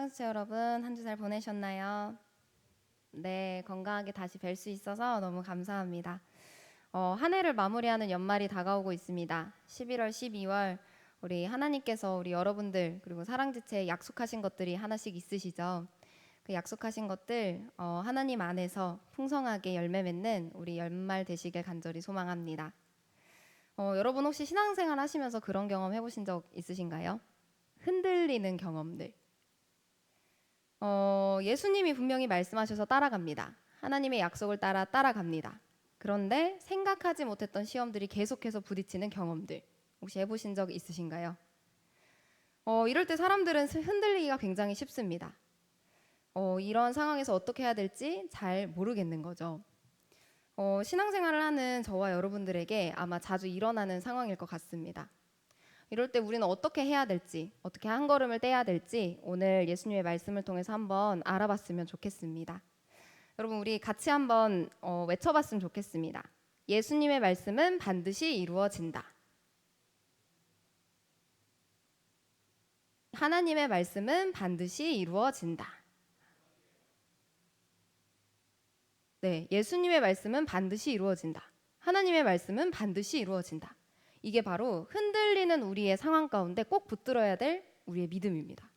사랑스체 여러분, 한 주 잘 보내셨나요? 네, 건강하게 다시 뵐 수 있어서 너무 감사합니다. 한 해를 마무리하는 연말이 다가오고 있습니다. 11월, 12월 우리 하나님께서 우리 여러분들 그리고 사랑지체에 약속하신 것들이 하나씩 있으시죠? 그 약속하신 것들 하나님 안에서 풍성하게 열매 맺는 우리 연말 되시길 간절히 소망합니다. 여러분 혹시 신앙생활 하시면서 그런 경험 해보신 적 있으신가요? 흔들리는 경험들. 예수님이 분명히 말씀하셔서 따라갑니다. 하나님의 약속을 따라 따라갑니다. 그런데 생각하지 못했던 시험들이 계속해서 부딪히는 경험들 혹시 해보신 적 있으신가요? 이럴 때 사람들은 흔들리기가 굉장히 쉽습니다. 이런 상황에서 어떻게 해야 될지 잘 모르겠는 거죠. 신앙생활을 하는 저와 여러분들에게 아마 자주 일어나는 상황일 것 같습니다. 이럴 때 우리는 어떻게 해야 될지, 어떻게 한 걸음을 떼야 될지 오늘 예수님의 말씀을 통해서 한번 알아봤으면 좋겠습니다. 여러분 우리 같이 한번 외쳐봤으면 좋겠습니다. 예수님의 말씀은 반드시 이루어진다. 하나님의 말씀은 반드시 이루어진다. 네, 예수님의 말씀은 반드시 이루어진다. 하나님의 말씀은 반드시 이루어진다. 이게 바로 흔들리는 우리의 상황 가운데 꼭 붙들어야 될 우리의 믿음입니다.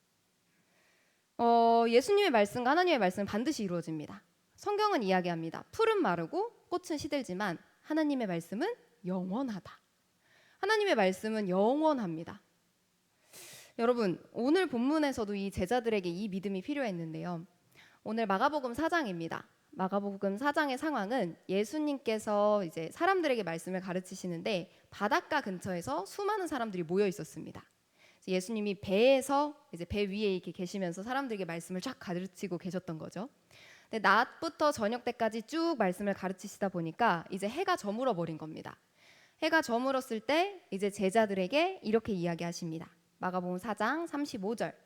예수님의 말씀과 하나님의 말씀은 반드시 이루어집니다. 성경은 이야기합니다. 풀은 마르고 꽃은 시들지만 하나님의 말씀은 영원하다. 하나님의 말씀은 영원합니다. 여러분, 오늘 본문에서도 이 제자들에게 이 믿음이 필요했는데요. 오늘 마가복음 4장입니다. 마가복음 4장의 상황은 예수님께서 이제 사람들에게 말씀을 가르치시는데 바닷가 근처에서 수많은 사람들이 모여 있었습니다. 예수님이 배에서 이제 배 위에 이렇게 계시면서 사람들에게 말씀을 쫙 가르치고 계셨던 거죠. 근데 낮부터 저녁 때까지 쭉 말씀을 가르치시다 보니까 이제 해가 저물어 버린 겁니다. 해가 저물었을 때 이제 제자들에게 이렇게 이야기하십니다. 마가복음 4장 35절.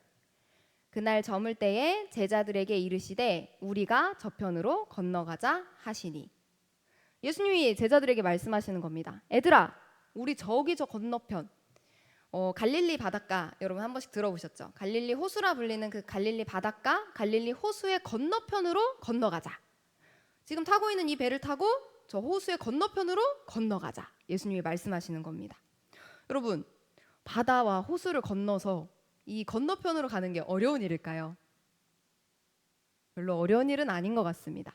그날 저물 때에 제자들에게 이르시되 우리가 저편으로 건너가자 하시니. 예수님이 제자들에게 말씀하시는 겁니다. 애들아, 우리 저기 저 건너편 갈릴리 바닷가 여러분 한 번씩 들어보셨죠? 갈릴리 호수라 불리는 그 갈릴리 바닷가, 갈릴리 호수의 건너편으로 건너가자. 지금 타고 있는 이 배를 타고 저 호수의 건너편으로 건너가자. 예수님이 말씀하시는 겁니다. 여러분, 바다와 호수를 건너서 이 건너편으로 가는 게 어려운 일일까요? 별로 어려운 일은 아닌 것 같습니다.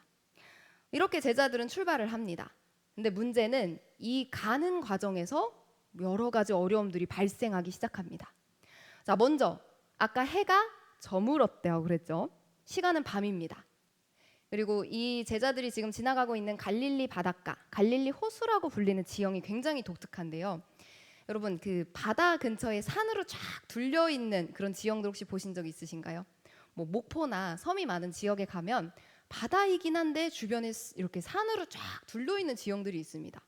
이렇게 제자들은 출발을 합니다. 근데 문제는 이 가는 과정에서 여러 가지 어려움들이 발생하기 시작합니다. 자, 먼저 아까 해가 저물었대요. 그랬죠? 시간은 밤입니다. 그리고 이 제자들이 지금 지나가고 있는 갈릴리 바닷가, 갈릴리 호수라고 불리는 지형이 굉장히 독특한데요. 여러분 그 바다 근처에 산으로 쫙 둘려 있는 그런 지형들 혹시 보신 적 있으신가요? 뭐 목포나 섬이 많은 지역에 가면 바다이긴 한데 주변에 이렇게 산으로 쫙 둘려 있는 지형들이 있습니다.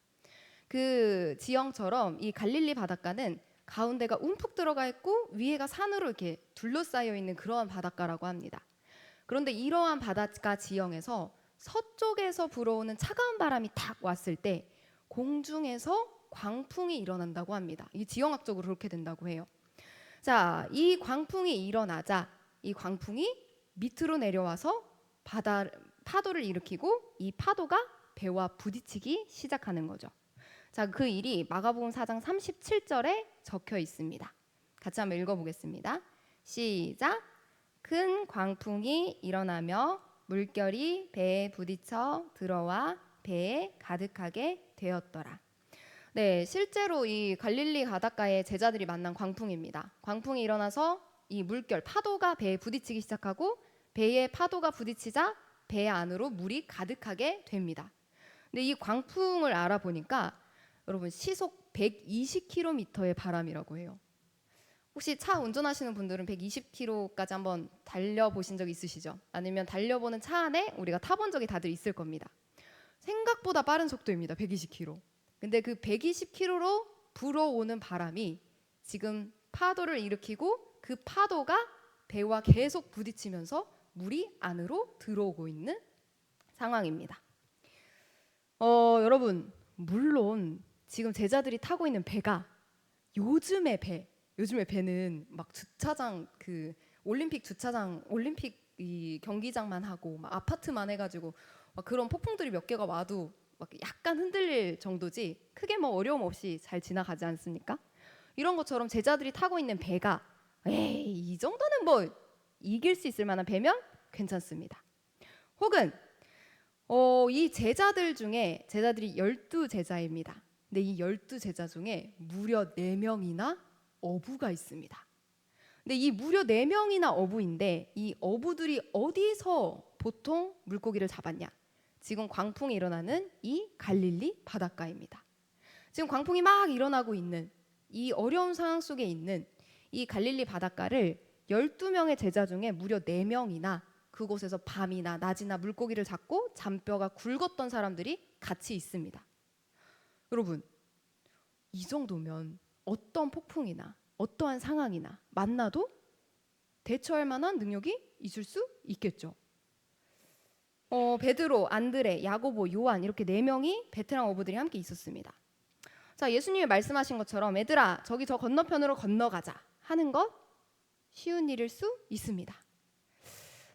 그 지형처럼 이 갈릴리 바닷가는 가운데가 움푹 들어가 있고 위에가 산으로 이렇게 둘러싸여 있는 그러한 바닷가라고 합니다. 그런데 이러한 바닷가 지형에서 서쪽에서 불어오는 차가운 바람이 탁 왔을 때 공중에서 광풍이 일어난다고 합니다. 이 지형학적으로 그렇게 된다고 해요. 자, 이 광풍이 일어나자 이 광풍이 밑으로 내려와서 파도를 일으키고 이 파도가 배와 부딪히기 시작하는 거죠. 자, 그 일이 마가복음 4장 37절에 적혀 있습니다. 같이 한번 읽어보겠습니다. 시작. 큰 광풍이 일어나며 물결이 배에 부딪혀 들어와 배에 가득하게 되었더라. 네, 실제로 이 갈릴리 바닷가에 제자들이 만난 광풍입니다. 광풍이 일어나서 이 물결, 파도가 배에 부딪히기 시작하고 배에 파도가 부딪히자 배 안으로 물이 가득하게 됩니다. 근데 이 광풍을 알아보니까 여러분 시속 120km의 바람이라고 해요. 혹시 차 운전하시는 분들은 120km까지 한번 달려보신 적 있으시죠? 아니면 달려보는 차 안에 우리가 타본 적이 다들 있을 겁니다. 생각보다 빠른 속도입니다. 120km. 근데 그 120km로 불어오는 바람이 지금 파도를 일으키고 그 파도가 배와 계속 부딪히면서 물이 안으로 들어오고 있는 상황입니다. 여러분, 물론 지금 제자들이 타고 있는 배가 요즘의 배는 막 주차장 그 올림픽 주차장, 올림픽 이 경기장만 하고 막 아파트만 해가지고 막 그런 폭풍들이 몇 개가 와도 막 약간 흔들릴 정도지 크게 뭐 어려움 없이 잘 지나가지 않습니까? 이런 것처럼 제자들이 타고 있는 배가 에이 이 정도는 뭐 이길 수 있을 만한 배면 괜찮습니다. 혹은 이 제자들 중에 제자들이 12제자입니다. 근데 이 12제자 중에 무려 4명이나 어부가 있습니다. 근데 이 무려 4명이나 어부인데 이 어부들이 어디서 보통 물고기를 잡았냐? 지금 광풍이 일어나는 이 갈릴리 바닷가입니다. 지금 광풍이 막 일어나고 있는 이 어려운 상황 속에 있는 이 갈릴리 바닷가를 12명의 제자 중에 무려 4명이나 그곳에서 밤이나 낮이나 물고기를 잡고 잔뼈가 굵었던 사람들이 같이 있습니다. 여러분, 이 정도면 어떤 폭풍이나 어떠한 상황이나 만나도 대처할 만한 능력이 있을 수 있겠죠. 베드로, 안드레, 야고보, 요한 이렇게 4명이 베테랑 어부들이 함께 있었습니다. 자, 예수님이 말씀하신 것처럼 얘들아 저기 저 건너편으로 건너가자 하는 것 쉬운 일일 수 있습니다.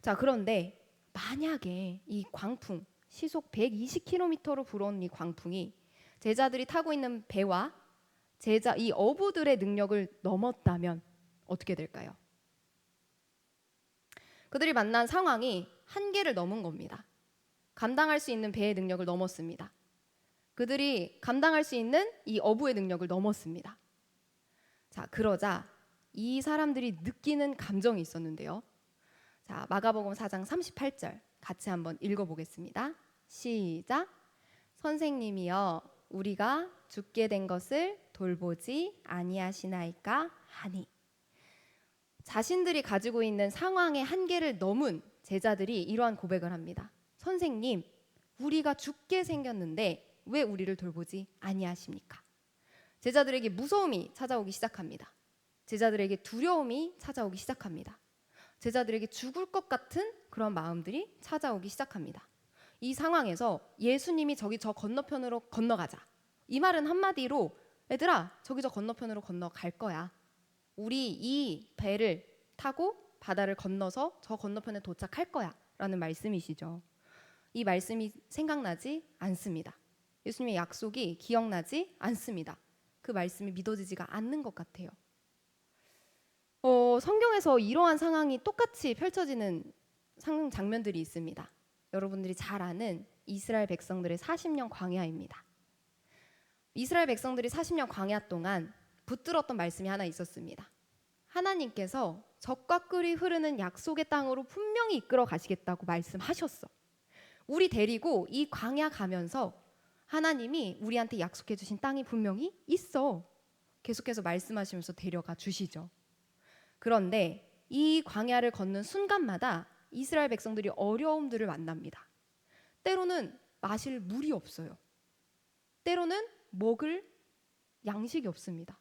자, 그런데 만약에 이 광풍 시속 120km로 불어오는 이 광풍이 제자들이 타고 있는 배와 이 어부들의 능력을 넘었다면 어떻게 될까요? 그들이 만난 상황이 한계를 넘은 겁니다. 감당할 수 있는 배의 능력을 넘었습니다. 그들이 감당할 수 있는 이 어부의 능력을 넘었습니다. 자, 그러자 이 사람들이 느끼는 감정이 있었는데요. 자, 마가복음 4장 38절 같이 한번 읽어보겠습니다. 시작. 선생님이여 우리가 죽게 된 것을 돌보지 아니하시나이까 하니. 자신들이 가지고 있는 상황의 한계를 넘은 제자들이 이러한 고백을 합니다. 선생님, 우리가 죽게 생겼는데 왜 우리를 돌보지 아니하십니까? 제자들에게 무서움이 찾아오기 시작합니다. 제자들에게 두려움이 찾아오기 시작합니다. 제자들에게 죽을 것 같은 그런 마음들이 찾아오기 시작합니다. 이 상황에서 예수님이 저기 저 건너편으로 건너가자. 이 말은 한마디로 얘들아 저기 저 건너편으로 건너갈 거야. 우리 이 배를 타고 바다를 건너서 저 건너편에 도착할 거야 라는 말씀이시죠. 이 말씀이 생각나지 않습니다. 예수님의 약속이 기억나지 않습니다. 그 말씀이 믿어지지가 않는 것 같아요. 성경에서 이러한 상황이 똑같이 펼쳐지는 장면들이 있습니다. 여러분들이 잘 아는 이스라엘 백성들의 40년 광야입니다. 이스라엘 백성들이 40년 광야 동안 붙들었던 말씀이 하나 있었습니다. 하나님께서 젖과 꿀이 흐르는 약속의 땅으로 분명히 이끌어 가시겠다고 말씀하셨어. 우리 데리고 이 광야 가면서 하나님이 우리한테 약속해 주신 땅이 분명히 있어. 계속해서 말씀하시면서 데려가 주시죠. 그런데 이 광야를 걷는 순간마다 이스라엘 백성들이 어려움들을 만납니다. 때로는 마실 물이 없어요. 때로는 먹을 양식이 없습니다.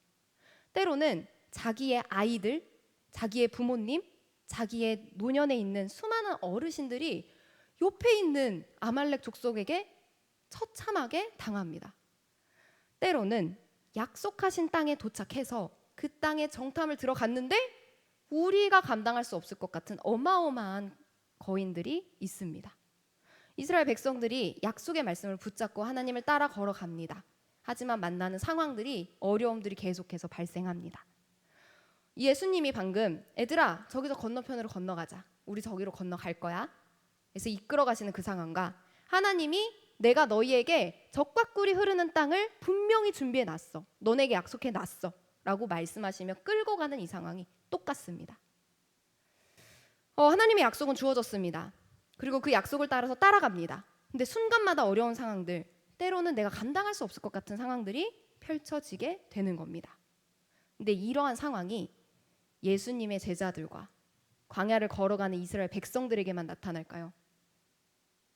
때로는 자기의 아이들, 자기의 부모님, 자기의 노년에 있는 수많은 어르신들이 옆에 있는 아말렉 족속에게 처참하게 당합니다. 때로는 약속하신 땅에 도착해서 그 땅에 정탐을 들어갔는데 우리가 감당할 수 없을 것 같은 어마어마한 거인들이 있습니다. 이스라엘 백성들이 약속의 말씀을 붙잡고 하나님을 따라 걸어갑니다. 하지만 만나는 상황들이 어려움들이 계속해서 발생합니다. 예수님이 방금 애들아 저기 저 건너편으로 건너가자. 우리 저기로 건너갈 거야. 그래서 이끌어 가시는 그 상황과 하나님이 내가 너희에게 젖과 꿀이 흐르는 땅을 분명히 준비해 놨어. 너네에게 약속해 놨어. 라고 말씀하시며 끌고 가는 이 상황이 똑같습니다. 하나님의 약속은 주어졌습니다. 그리고 그 약속을 따라서 따라갑니다. 근데 순간마다 어려운 상황들, 때로는 내가 감당할 수 없을 것 같은 상황들이 펼쳐지게 되는 겁니다. 근데 이러한 상황이 예수님의 제자들과 광야를 걸어가는 이스라엘 백성들에게만 나타날까요?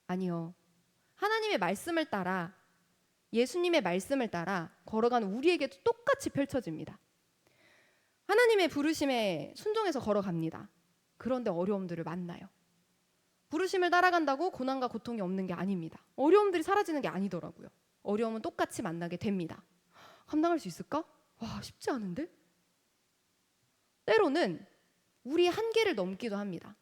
아니요. 하나님의 말씀을 따라 예수님의 말씀을 따라 걸어가는 우리에게도 똑같이 펼쳐집니다. 하나님의 부르심에 순종해서 걸어갑니다. 그런데 어려움들을 만나요. 부르심을 따라간다고 고난과 고통이 없는 게 아닙니다. 어려움들이 사라지는 게 아니더라고요. 어려움은 똑같이 만나게 됩니다. 감당할 수 있을까? 와, 쉽지 않은데? 때로는 우리의 한계를 넘기도 합니다.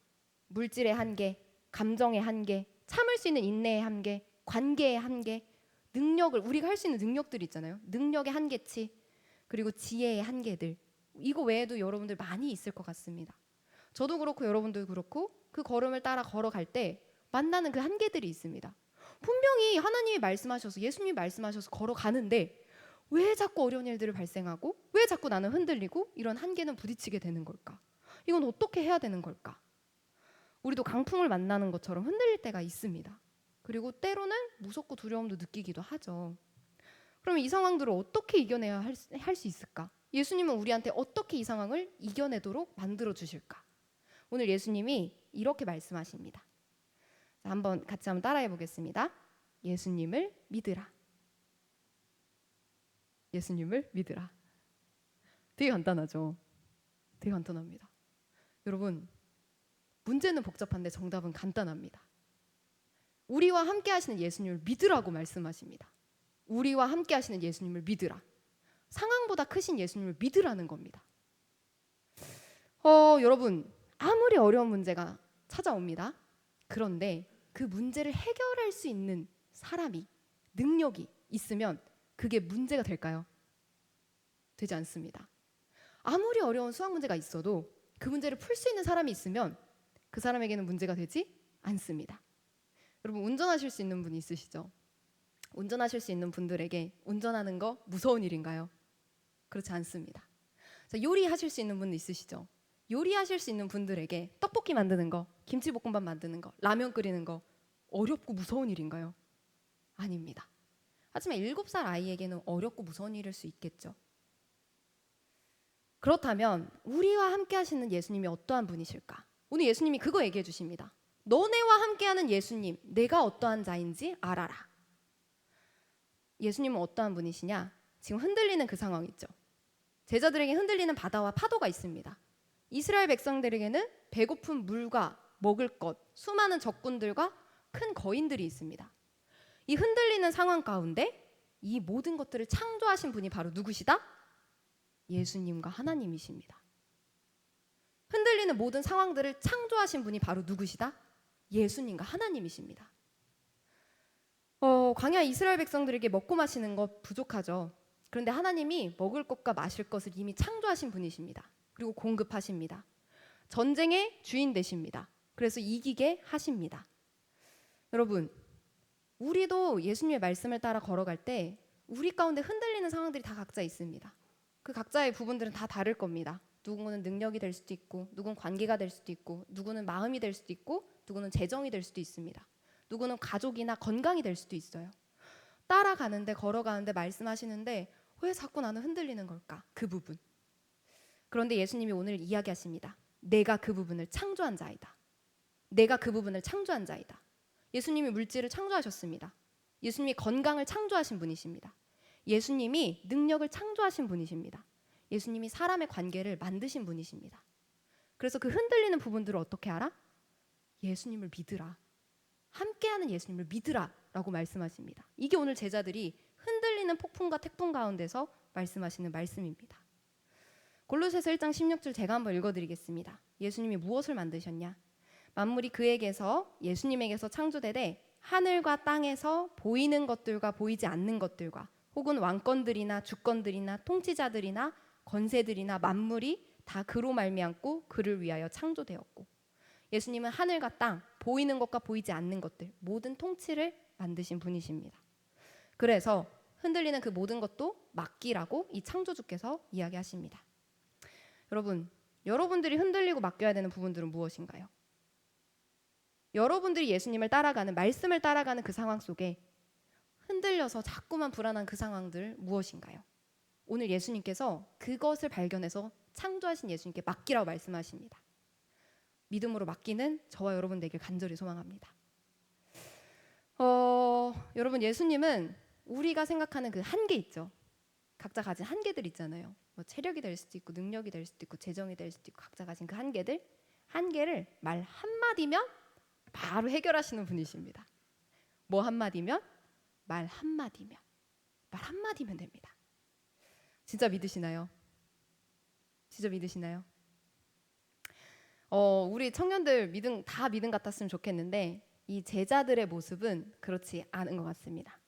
물질의 한계, 감정의 한계, 참을 수 있는 인내의 한계, 관계의 한계, 능력을 우리가 할 수 있는 능력들이 있잖아요. 능력의 한계치, 그리고 지혜의 한계들. 이거 외에도 여러분들 많이 있을 것 같습니다. 저도 그렇고 여러분도 그렇고 그 걸음을 따라 걸어갈 때 만나는 그 한계들이 있습니다. 분명히 하나님이 말씀하셔서 예수님이 말씀하셔서 걸어가는데 왜 자꾸 어려운 일들을 발생하고 왜 자꾸 나는 흔들리고 이런 한계는 부딪히게 되는 걸까? 이건 어떻게 해야 되는 걸까? 우리도 강풍을 만나는 것처럼 흔들릴 때가 있습니다. 그리고 때로는 무섭고 두려움도 느끼기도 하죠. 그러면 이 상황들을 어떻게 이겨내야 할 수 있을까? 예수님은 우리한테 어떻게 이 상황을 이겨내도록 만들어 주실까? 오늘 예수님이 이렇게 말씀하십니다. 자, 같이 한번 따라해 보겠습니다. 예수님을 믿으라. 예수님을 믿으라. 되게 간단하죠? 되게 간단합니다. 여러분, 문제는 복잡한데 정답은 간단합니다. 우리와 함께 하시는 예수님을 믿으라고 말씀하십니다. 우리와 함께 하시는 예수님을 믿으라. 상황보다 크신 예수님을 믿으라는 겁니다. 여러분, 아무리 어려운 문제가 찾아옵니다. 그런데 그 문제를 해결할 수 있는 사람이, 능력이 있으면 그게 문제가 될까요? 되지 않습니다. 아무리 어려운 수학 문제가 있어도 그 문제를 풀 수 있는 사람이 있으면 그 사람에게는 문제가 되지 않습니다. 여러분, 운전하실 수 있는 분 있으시죠? 운전하실 수 있는 분들에게 운전하는 거 무서운 일인가요? 그렇지 않습니다. 자, 요리하실 수 있는 분 있으시죠? 요리하실 수 있는 분들에게 떡볶이 만드는 거, 김치볶음밥 만드는 거, 라면 끓이는 거 어렵고 무서운 일인가요? 아닙니다. 하지만 7살 아이에게는 어렵고 무서운 일일 수 있겠죠. 그렇다면 우리와 함께 하시는 예수님이 어떠한 분이실까? 오늘 예수님이 그거 얘기해 주십니다. 너네와 함께하는 예수님, 내가 어떠한 자인지 알아라. 예수님은 어떠한 분이시냐? 지금 흔들리는 그 상황 있죠. 제자들에게 흔들리는 바다와 파도가 있습니다. 이스라엘 백성들에게는 배고픈 물과 먹을 것, 수많은 적군들과 큰 거인들이 있습니다. 이 흔들리는 상황 가운데 이 모든 것들을 창조하신 분이 바로 누구시다? 예수님과 하나님이십니다. 흔들리는 모든 상황들을 창조하신 분이 바로 누구시다? 예수님과 하나님이십니다. 광야 이스라엘 백성들에게 먹고 마시는 것 부족하죠. 그런데 하나님이 먹을 것과 마실 것을 이미 창조하신 분이십니다. 그리고 공급하십니다. 전쟁의 주인 되십니다. 그래서 이기게 하십니다. 여러분, 우리도 예수님의 말씀을 따라 걸어갈 때 우리 가운데 흔들리는 상황들이 다 각자 있습니다. 그 각자의 부분들은 다 다를 겁니다. 누구는 능력이 될 수도 있고, 누구는 관계가 될 수도 있고, 누구는 마음이 될 수도 있고, 누구는 재정이 될 수도 있습니다. 누구는 가족이나 건강이 될 수도 있어요. 따라가는데, 걸어가는데, 말씀하시는데 왜 자꾸 나는 흔들리는 걸까? 그 부분. 그런데 예수님이 오늘 이야기하십니다. 내가 그 부분을 창조한 자이다. 내가 그 부분을 창조한 자이다. 예수님이 물질을 창조하셨습니다. 예수님이 건강을 창조하신 분이십니다. 예수님이 능력을 창조하신 분이십니다. 예수님이 사람의 관계를 만드신 분이십니다. 그래서 그 흔들리는 부분들을 어떻게 알아? 예수님을 믿으라. 함께하는 예수님을 믿으라 라고 말씀하십니다. 이게 오늘 제자들이 흔들리는 폭풍과 태풍 가운데서 말씀하시는 말씀입니다. 골로새서 1장 16절 제가 한번 읽어드리겠습니다. 예수님이 무엇을 만드셨냐? 만물이 그에게서 예수님에게서 창조되되 하늘과 땅에서 보이는 것들과 보이지 않는 것들과 혹은 왕권들이나 주권들이나 통치자들이나 권세들이나 만물이 다 그로 말미암고 그를 위하여 창조되었고, 예수님은 하늘과 땅, 보이는 것과 보이지 않는 것들 모든 통치를 만드신 분이십니다. 그래서 흔들리는 그 모든 것도 맡기라고 이 창조주께서 이야기하십니다. 여러분, 여러분들이 흔들리고 맡겨야 되는 부분들은 무엇인가요? 여러분들이 예수님을 따라가는, 말씀을 따라가는 그 상황 속에 흔들려서 자꾸만 불안한 그 상황들 무엇인가요? 오늘 예수님께서 그것을 발견해서 창조하신 예수님께 맡기라고 말씀하십니다. 믿음으로 맡기는 저와 여러분 되길 간절히 소망합니다. 여러분, 예수님은 우리가 생각하는 그 한계 있죠. 각자 가진 한계들 있잖아요. 뭐 체력이 될 수도 있고 능력이 될 수도 있고 재정이 될 수도 있고 각자 가진 그 한계를 말 한마디면 바로 해결하시는 분이십니다. 뭐 한마디면? 말 한마디면. 말 한마디면 됩니다. 진짜 믿으시나요? 진짜 믿으시나요? 우리 청년들 믿음 같았으면 좋겠는데 이 제자들의 모습은 그렇지 않은 것 같습니다.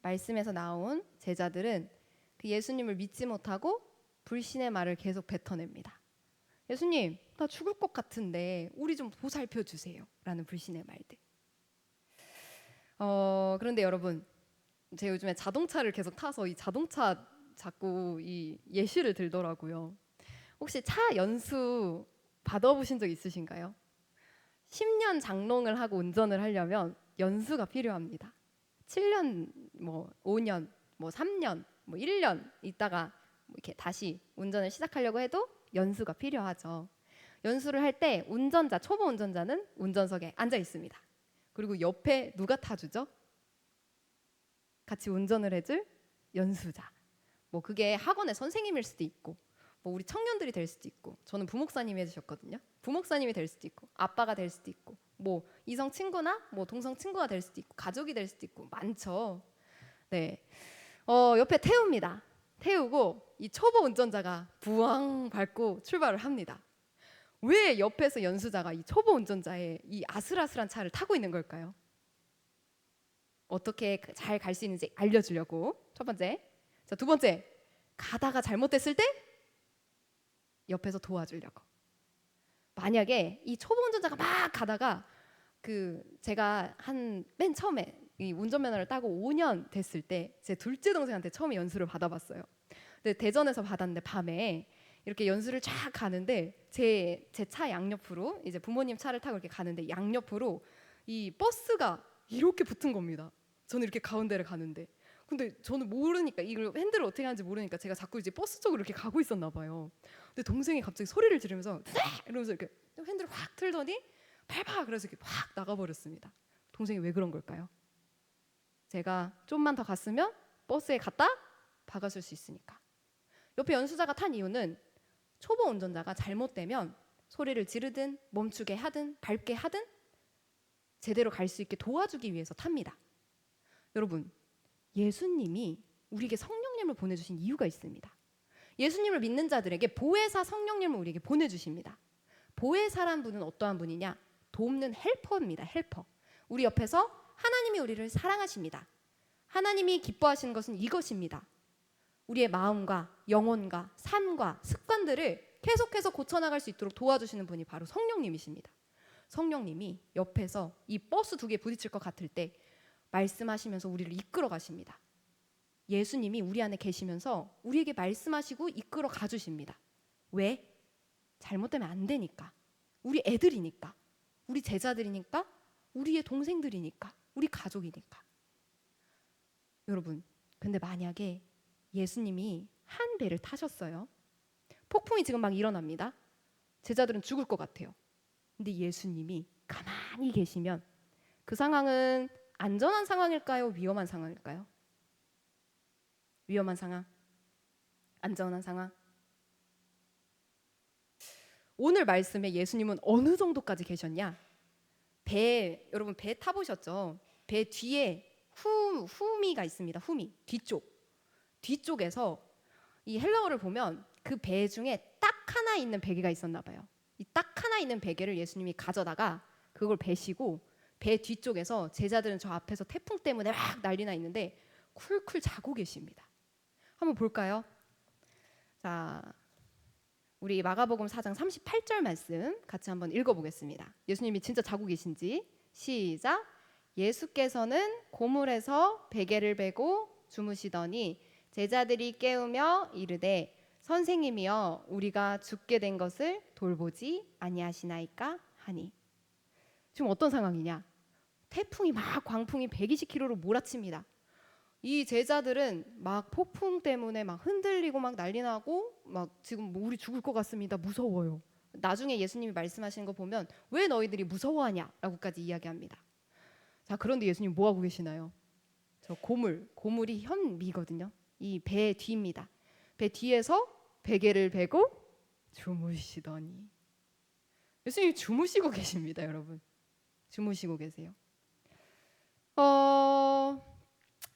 말씀에서 나온 제자들은 그 예수님을 믿지 못하고 불신의 말을 계속 뱉어냅니다. 예수님, 나 죽을 것 같은데 우리 좀 보살펴 주세요. 라는 불신의 말들. 그런데 여러분, 제가 요즘에 자동차를 계속 타서 이 자동차 자꾸 이 예시를 들더라고요. 혹시 차 연수 받아보신 적 있으신가요? 10년 장롱을 하고 운전을 하려면 연수가 필요합니다. 7년, 뭐 5년, 뭐 3년, 뭐 1년 있다가 이렇게 다시 운전을 시작하려고 해도 연수가 필요하죠. 연수를 할 때 초보 운전자는 운전석에 앉아 있습니다. 그리고 옆에 누가 타주죠? 같이 운전을 해줄 연수자. 뭐 그게 학원의 선생님일 수도 있고, 뭐 우리 청년들이 될 수도 있고, 저는 부목사님이 해주셨거든요. 부목사님이 될 수도 있고, 아빠가 될 수도 있고, 뭐 이성 친구나 뭐 동성 친구가 될 수도 있고, 가족이 될 수도 있고 많죠. 네, 옆에 태웁니다. 태우고 이 초보 운전자가 부앙 밟고 출발을 합니다. 왜 옆에서 연수자가 이 초보 운전자의 이 아슬아슬한 차를 타고 있는 걸까요? 어떻게 잘 갈 수 있는지 알려주려고. 첫 번째. 자, 두 번째. 가다가 잘못됐을 때 옆에서 도와주려고. 만약에 이 초보 운전자가 막 가다가 제가 맨 처음에 이 운전면허를 따고 5년 됐을 때 제 둘째 동생한테 처음에 연수를 받아봤어요. 근데 대전에서 받았는데 밤에 이렇게 연수를 쫙 가는데 제 차 양옆으로 이제 부모님 차를 타고 이렇게 가는데 양옆으로 이 버스가 이렇게 붙은 겁니다. 저는 이렇게 가운데를 가는데 근데 저는 모르니까 이걸 핸들을 어떻게 하는지 모르니까 제가 자꾸 이제 버스 쪽으로 이렇게 가고 있었나 봐요. 근데 동생이 갑자기 소리를 지르면서 이러면서 이렇게 핸들을 확 틀더니 밟아 그래서 이렇게 확 나가버렸습니다. 동생이 왜 그런 걸까요? 제가 좀만 더 갔으면 버스에 갔다 박았을 수 있으니까. 옆에 연수자가 탄 이유는 초보 운전자가 잘못되면 소리를 지르든 멈추게 하든 밟게 하든 제대로 갈 수 있게 도와주기 위해서 탑니다. 여러분, 예수님이 우리에게 성령님을 보내주신 이유가 있습니다. 예수님을 믿는 자들에게 보혜사 성령님을 우리에게 보내주십니다. 보혜사란 분은 어떠한 분이냐? 돕는 헬퍼입니다. 헬퍼. 우리 옆에서 하나님이 우리를 사랑하십니다. 하나님이 기뻐하시는 것은 이것입니다. 우리의 마음과 영혼과 삶과 습관들을 계속해서 고쳐나갈 수 있도록 도와주시는 분이 바로 성령님이십니다. 성령님이 옆에서 이 버스 두 개 부딪힐 것 같을 때 말씀하시면서 우리를 이끌어 가십니다. 예수님이 우리 안에 계시면서 우리에게 말씀하시고 이끌어 가주십니다. 왜? 잘못되면 안 되니까. 우리 애들이니까. 우리 제자들이니까. 우리의 동생들이니까. 우리 가족이니까. 여러분, 근데 만약에 예수님이 한 배를 타셨어요. 폭풍이 지금 막 일어납니다. 제자들은 죽을 것 같아요. 근데 예수님이 가만히 계시면 그 상황은 안전한 상황일까요? 위험한 상황일까요? 위험한 상황? 안전한 상황? 오늘 말씀에 예수님은 어느 정도까지 계셨냐? 여러분 배 타보셨죠? 배 뒤에 후미가 있습니다. 후미, 뒤쪽에서 이 헬라어를 보면 그 배 중에 딱 하나 있는 베개가 있었나 봐요. 이 딱 하나 있는 베개를 예수님이 가져다가 그걸 베시고 배 뒤쪽에서 제자들은 저 앞에서 태풍 때문에 막 난리나 있는데 쿨쿨 자고 계십니다. 한번 볼까요? 자, 우리 마가복음 4장 38절 말씀 같이 한번 읽어보겠습니다. 예수님이 진짜 자고 계신지 시작. 예수께서는 고물에서 베개를 베고 주무시더니 제자들이 깨우며 이르되 선생님이여 우리가 죽게 된 것을 돌보지 아니하시나이까 하니. 지금 어떤 상황이냐? 태풍이 막 광풍이 120km로 몰아칩니다. 이 제자들은 막 폭풍 때문에 막 흔들리고 막 난리 나고 막 지금 우리 죽을 것 같습니다. 무서워요. 나중에 예수님이 말씀하시는 거 보면 왜 너희들이 무서워하냐라고까지 이야기합니다. 자, 그런데 예수님 뭐 하고 계시나요? 저 고물이 현미거든요. 이 배 뒤입니다. 배 뒤에서 베개를 베고 주무시더니 예수님이 주무시고 계십니다, 여러분. 주무시고 계세요.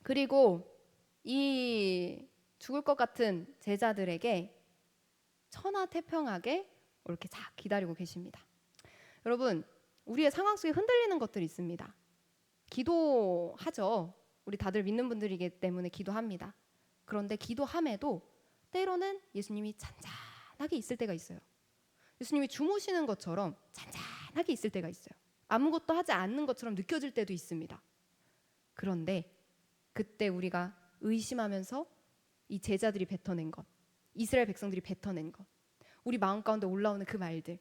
그리고 이 죽을 것 같은 제자들에게 천하태평하게 이렇게 잘 기다리고 계십니다. 여러분, 우리의 상황 속에 흔들리는 것들이 있습니다. 기도하죠. 우리 다들 믿는 분들이기 때문에 기도합니다. 그런데 기도함에도 때로는 예수님이 잔잔하게 있을 때가 있어요. 예수님이 주무시는 것처럼 잔잔하게 있을 때가 있어요. 아무것도 하지 않는 것처럼 느껴질 때도 있습니다. 그런데 그때 우리가 의심하면서 이 제자들이 뱉어낸 것, 이스라엘 백성들이 뱉어낸 것, 우리 마음 가운데 올라오는 그 말들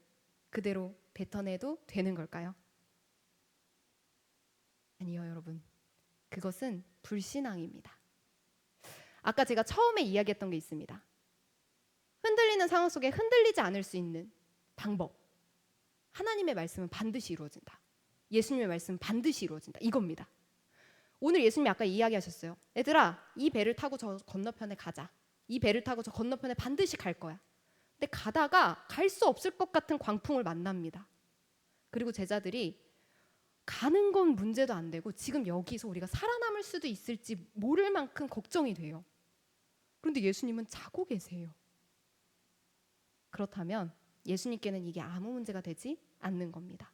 그대로 뱉어내도 되는 걸까요? 아니요, 여러분. 그것은 불신앙입니다. 아까 제가 처음에 이야기했던 게 있습니다. 흔들리는 상황 속에 흔들리지 않을 수 있는 방법. 하나님의 말씀은 반드시 이루어진다. 예수님의 말씀은 반드시 이루어진다. 이겁니다. 오늘 예수님이 아까 이야기하셨어요. 얘들아, 이 배를 타고 저 건너편에 가자. 이 배를 타고 저 건너편에 반드시 갈 거야. 근데 가다가 갈 수 없을 것 같은 광풍을 만납니다. 그리고 제자들이 가는 건 문제도 안 되고 지금 여기서 우리가 살아남을 수도 있을지 모를 만큼 걱정이 돼요. 그런데 예수님은 자고 계세요. 그렇다면 예수님께는 이게 아무 문제가 되지 않는 겁니다.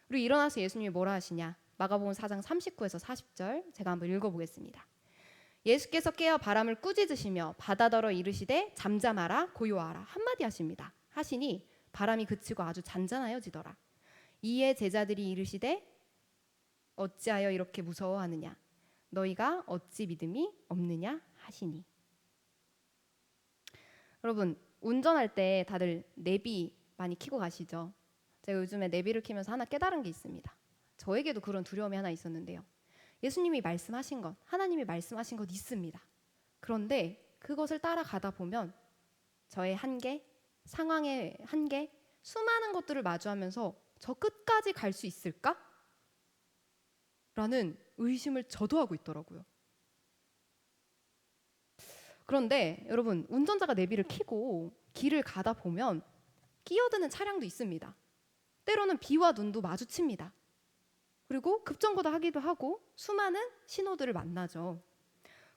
그리고 일어나서 예수님이 뭐라 하시냐? 마가복음 4장 39에서 40절 제가 한번 읽어보겠습니다. 예수께서 깨어 바람을 꾸짖으시며 바다더러 이르시되 잠잠하라 고요하라 한마디 하십니다. 하시니 바람이 그치고 아주 잔잔하여지더라. 이에 제자들이 이르시되 어찌하여 이렇게 무서워하느냐? 너희가 어찌 믿음이 없느냐 하시니. 여러분, 운전할 때 다들 내비 많이 켜고 가시죠? 제가 요즘에 내비를 켜면서 하나 깨달은 게 있습니다. 저에게도 그런 두려움이 하나 있었는데요. 예수님이 말씀하신 것, 하나님이 말씀하신 것 있습니다. 그런데 그것을 따라가다 보면 저의 한계, 상황의 한계, 수많은 것들을 마주하면서 저 끝까지 갈 수 있을까? 라는 의심을 저도 하고 있더라고요. 그런데 여러분, 운전자가 내비를 켜고 길을 가다 보면 끼어드는 차량도 있습니다. 때로는 비와 눈도 마주칩니다. 그리고 급정거도 하고 수많은 신호들을 만나죠.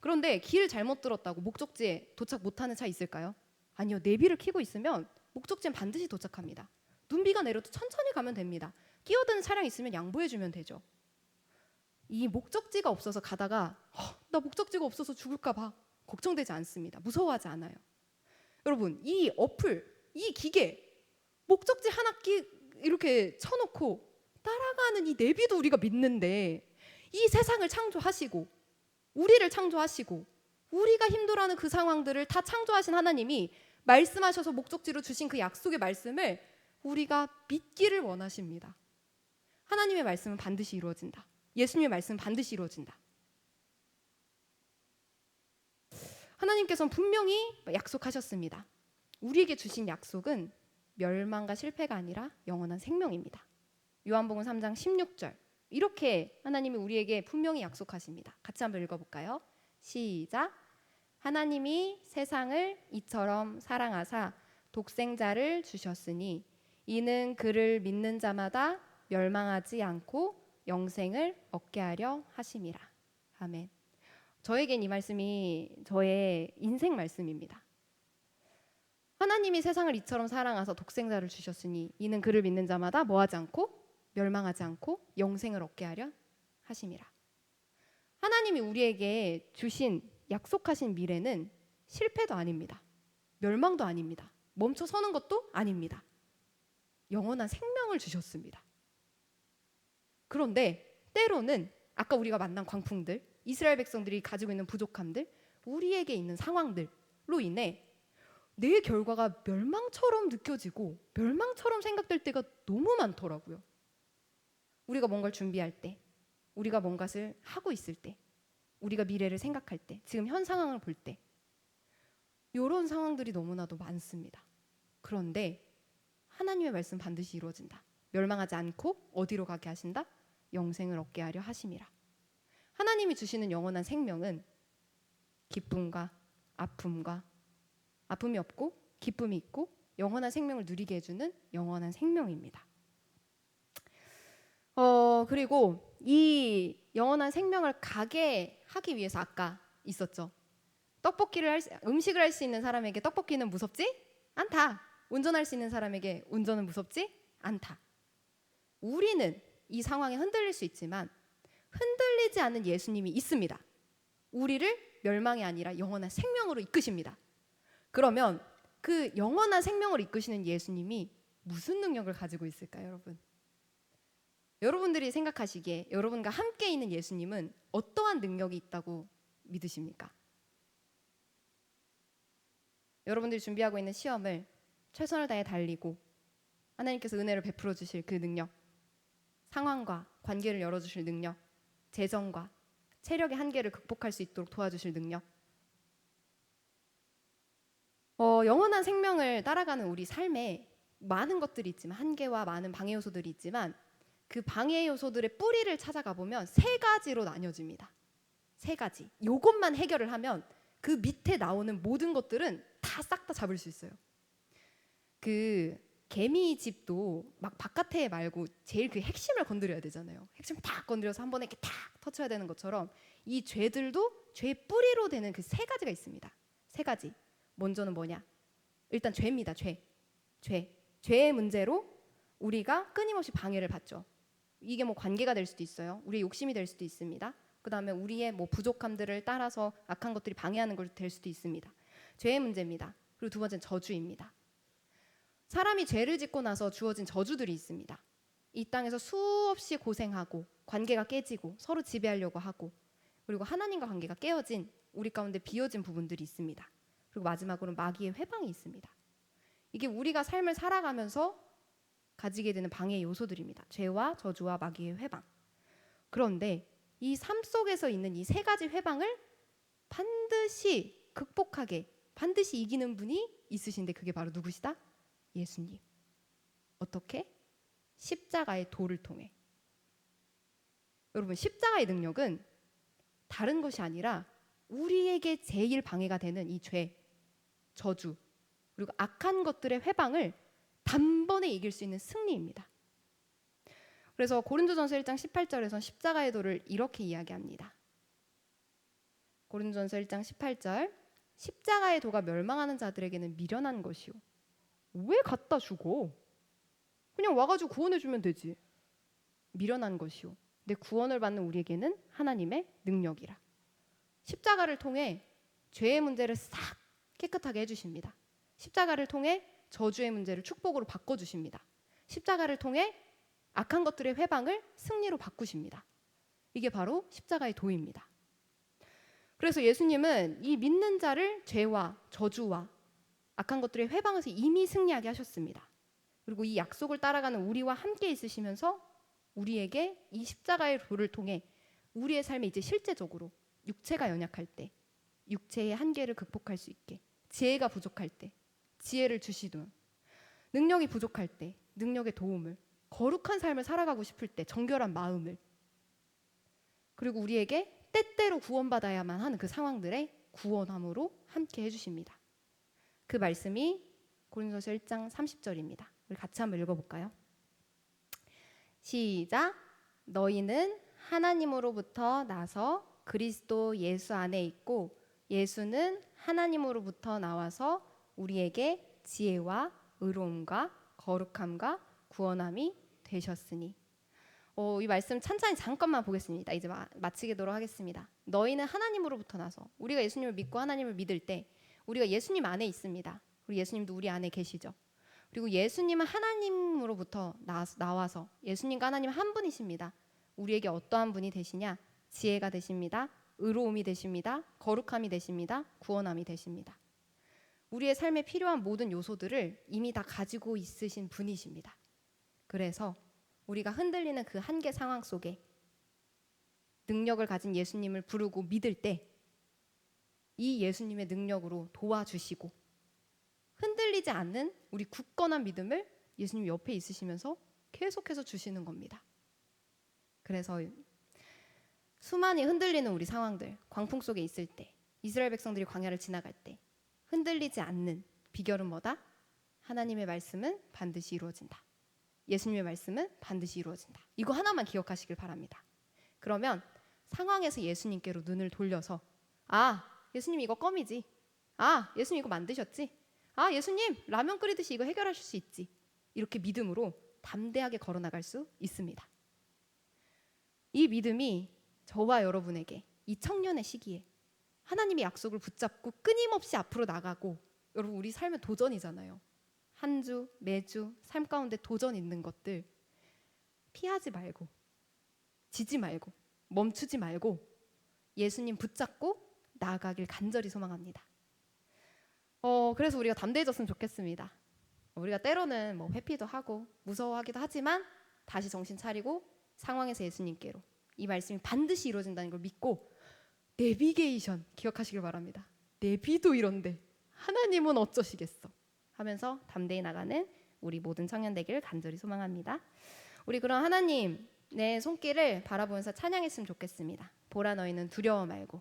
그런데 길 잘못 들었다고 목적지에 도착 못하는 차 있을까요? 아니요. 내비를 켜고 있으면 목적지엔 반드시 도착합니다. 눈비가 내려도 천천히 가면 됩니다. 끼어드는 차량 있으면 양보해주면 되죠. 이 목적지가 없어서 가다가 나 목적지가 없어서 죽을까 봐 걱정되지 않습니다. 무서워하지 않아요. 여러분, 이 어플, 이 기계 목적지 하나 이렇게 쳐놓고 따라가는 이 내비도 우리가 믿는데 이 세상을 창조하시고 우리를 창조하시고 우리가 힘들어하는 그 상황들을 다 창조하신 하나님이 말씀하셔서 목적지로 주신 그 약속의 말씀을 우리가 믿기를 원하십니다. 하나님의 말씀은 반드시 이루어진다. 예수님의 말씀은 반드시 이루어진다. 하나님께서는 분명히 약속하셨습니다. 우리에게 주신 약속은 멸망과 실패가 아니라 영원한 생명입니다. 요한복음 3장 16절 이렇게 하나님이 우리에게 분명히 약속하십니다. 같이 한번 읽어볼까요? 시작. 하나님이 세상을 이처럼 사랑하사 독생자를 주셨으니 이는 그를 믿는 자마다 멸망하지 않고 영생을 얻게 하려 하심이라. 아멘. 저에겐 이 말씀이 저의 인생 말씀입니다. 하나님이 세상을 이처럼 사랑하사 독생자를 주셨으니 이는 그를 믿는 자마다 뭐하지 않고 멸망하지 않고 영생을 얻게 하려 하심이라. 하나님이 우리에게 주신 약속하신 미래는 실패도 아닙니다. 멸망도 아닙니다. 멈춰 서는 것도 아닙니다. 영원한 생명을 주셨습니다. 그런데 때로는 아까 우리가 만난 광풍들, 이스라엘 백성들이 가지고 있는 부족함들, 우리에게 있는 상황들로 인해 내 결과가 멸망처럼 느껴지고 멸망처럼 생각될 때가 너무 많더라고요. 우리가 뭔가를 준비할 때, 우리가 뭔가를 하고 있을 때, 우리가 미래를 생각할 때, 지금 현 상황을 볼 때 이런 상황들이 너무나도 많습니다. 그런데 하나님의 말씀 반드시 이루어진다. 멸망하지 않고 어디로 가게 하신다? 영생을 얻게 하려 하심이라. 하나님이 주시는 영원한 생명은 기쁨과 아픔이 없고 기쁨이 있고 영원한 생명을 누리게 해주는 영원한 생명입니다. 그리고 이 영원한 생명을 가게 하기 위해서 아까 있었죠. 음식을 할 수 있는 사람에게 떡볶이는 무섭지 않다. 운전할 수 있는 사람에게 운전은 무섭지 않다. 우리는 이 상황에 흔들릴 수 있지만 흔들리지 않는 예수님이 있습니다. 우리를 멸망이 아니라 영원한 생명으로 이끄십니다. 그러면 그 영원한 생명으로 이끄시는 예수님이 무슨 능력을 가지고 있을까요, 여러분? 여러분들이 생각하시기에 여러분과 함께 있는 예수님은 어떠한 능력이 있다고 믿으십니까? 여러분들이 준비하고 있는 시험을 최선을 다해 달리고 하나님께서 은혜를 베풀어 주실 그 능력, 상황과 관계를 열어주실 능력, 재정과 체력의 한계를 극복할 수 있도록 도와주실 능력, 영원한 생명을 따라가는 우리 삶에 많은 것들이 있지만, 한계와 많은 방해 요소들이 있지만 그 방해 요소들의 뿌리를 찾아가 보면 세 가지로 나뉘어집니다. 세 가지. 요것만 해결을 하면 그 밑에 나오는 모든 것들은 다 싹 다 잡을 수 있어요. 그 개미집도 막 바깥에 말고 제일 그 핵심을 건드려야 되잖아요. 핵심 딱 건드려서 한 번에 이렇게 탁 터쳐야 되는 것처럼 이 죄들도 죄의 뿌리로 되는 그 세 가지가 있습니다. 세 가지. 먼저는 뭐냐? 일단 죄입니다. 죄의 문제로 우리가 끊임없이 방해를 받죠. 이게 뭐 관계가 될 수도 있어요. 우리의 욕심이 될 수도 있습니다. 그 다음에 우리의 뭐 부족함들을 따라서 악한 것들이 방해하는 걸 될 수도 있습니다. 죄의 문제입니다. 그리고 두 번째는 저주입니다. 사람이 죄를 짓고 나서 주어진 저주들이 있습니다. 이 땅에서 수없이 고생하고 관계가 깨지고 서로 지배하려고 하고 그리고 하나님과 관계가 깨어진 우리 가운데 비어진 부분들이 있습니다. 그리고 마지막으로는 마귀의 회방이 있습니다. 이게 우리가 삶을 살아가면서 가지게 되는 방해 요소들입니다. 죄와 저주와 마귀의 회방. 그런데 이 삶 속에서 있는 이 세 가지 회방을 반드시 극복하게, 반드시 이기는 분이 있으신데 그게 바로 누구시다? 예수님. 어떻게? 십자가의 도를 통해. 여러분, 십자가의 능력은 다른 것이 아니라 우리에게 제일 방해가 되는 이 죄, 저주, 그리고 악한 것들의 회방을 단번에 이길 수 있는 승리입니다. 그래서 고린도전서 1장 18절에서 십자가의 도를 이렇게 이야기합니다. 고린도전서 1장 18절, 십자가의 도가 멸망하는 자들에게는 미련한 것이요. 왜 갖다 주고? 그냥 와가지고 구원해주면 되지. 미련한 것이요. 내 구원을 받는 우리에게는 하나님의 능력이라. 십자가를 통해 죄의 문제를 싹 깨끗하게 해주십니다. 십자가를 통해 저주의 문제를 축복으로 바꿔주십니다. 십자가를 통해 악한 것들의 회방을 승리로 바꾸십니다. 이게 바로 십자가의 도입니다. 그래서 예수님은 이 믿는 자를 죄와 저주와 악한 것들의 회방에서 이미 승리하게 하셨습니다. 그리고 이 약속을 따라가는 우리와 함께 있으시면서 우리에게 이 십자가의 도를 통해 우리의 삶에 이제 실제적으로 육체가 연약할 때, 육체의 한계를 극복할 수 있게, 지혜가 부족할 때 지혜를 주시든, 능력이 부족할 때 능력의 도움을, 거룩한 삶을 살아가고 싶을 때 정결한 마음을, 그리고 우리에게 때때로 구원받아야만 하는 그 상황들의 구원함으로 함께 해주십니다. 그 말씀이 고린도서 1장 30절입니다. 우리 같이 한번 읽어볼까요? 시작. 너희는 하나님으로부터 나서 그리스도 예수 안에 있고 예수는 하나님으로부터 나와서 우리에게 지혜와 의로움과 거룩함과 구원함이 되셨으니. 이 말씀 찬찬히 잠깐만 보겠습니다. 이제 마치도록 하겠습니다. 너희는 하나님으로부터 나서, 우리가 예수님을 믿고 하나님을 믿을 때 우리가 예수님 안에 있습니다. 우리 예수님도 우리 안에 계시죠. 그리고 예수님은 하나님으로부터 나와서, 예수님과 하나님은 한 분이십니다. 우리에게 어떠한 분이 되시냐? 지혜가 되십니다. 의로움이 되십니다. 거룩함이 되십니다. 구원함이 되십니다. 우리의 삶에 필요한 모든 요소들을 이미 다 가지고 있으신 분이십니다. 그래서 우리가 흔들리는 그 한계 상황 속에 능력을 가진 예수님을 부르고 믿을 때 이 예수님의 능력으로 도와주시고 흔들리지 않는 우리 굳건한 믿음을 예수님 옆에 있으시면서 계속해서 주시는 겁니다. 그래서 수많이 흔들리는 우리 상황들, 광풍 속에 있을 때, 이스라엘 백성들이 광야를 지나갈 때 흔들리지 않는 비결은 뭐다? 하나님의 말씀은 반드시 이루어진다. 예수님의 말씀은 반드시 이루어진다. 이거 하나만 기억하시길 바랍니다. 그러면 상황에서 예수님께로 눈을 돌려서, 예수님 이거 껌이지. 예수님 이거 만드셨지. 예수님 라면 끓이듯이 이거 해결하실 수 있지. 이렇게 믿음으로 담대하게 걸어나갈 수 있습니다. 이 믿음이 저와 여러분에게 이 청년의 시기에 하나님의 약속을 붙잡고 끊임없이 앞으로 나가고, 여러분 우리 삶은 도전이잖아요. 한 주 매주 삶 가운데 도전 있는 것들 피하지 말고, 지지 말고, 멈추지 말고 예수님 붙잡고 나아가길 간절히 소망합니다. 그래서 우리가 담대해졌으면 좋겠습니다. 우리가 때로는 뭐 회피도 하고 무서워하기도 하지만 다시 정신 차리고 상황에서 예수님께로, 이 말씀이 반드시 이루어진다는 걸 믿고 내비게이션 기억하시길 바랍니다. 내비도 이런데 하나님은 어쩌시겠어 하면서 담대히 나가는 우리 모든 청년 되기를 간절히 소망합니다. 우리 그럼 하나님 내 손길을 바라보면서 찬양했으면 좋겠습니다. 보라 너희는 두려워 말고.